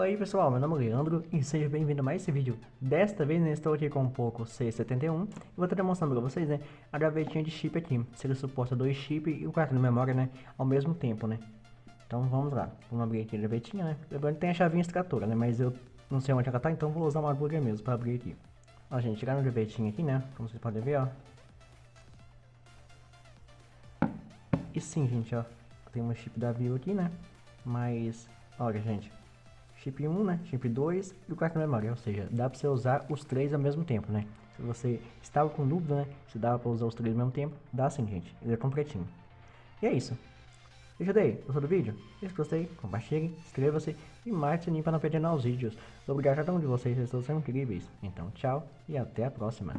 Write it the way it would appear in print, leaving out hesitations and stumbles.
Fala aí pessoal, meu nome é Leandro e seja bem-vindo a mais esse vídeo. Desta vez estou aqui com o Poco C71 e vou estar demonstrando para vocês, a gavetinha de chip aqui. Se ele suporta 2 chips e o cartão de memória, ao mesmo tempo, Então vamos lá, vamos abrir aqui a gavetinha, Lembrando que tem a chavinha extratora, mas eu não sei onde ela tá, então vou usar uma agulha mesmo para abrir aqui. Ó gente, tirar a gavetinha aqui, Como vocês podem ver, ó. E sim, gente, ó, tem um chip da Vivo aqui, Mas, olha gente, chip 1, chip 2 e o cartão de memória, ou seja, dá para você usar os três ao mesmo tempo, Se você estava com dúvida, se dava para usar os três ao mesmo tempo, dá sim, gente, ele é completinho. E é isso. Deixa daí, gostou do vídeo? Se gostei, compartilhe, inscreva-se e marque o sininho para não perder novos vídeos. Obrigado a cada um de vocês, vocês estão sendo incríveis. Então, tchau e até a próxima.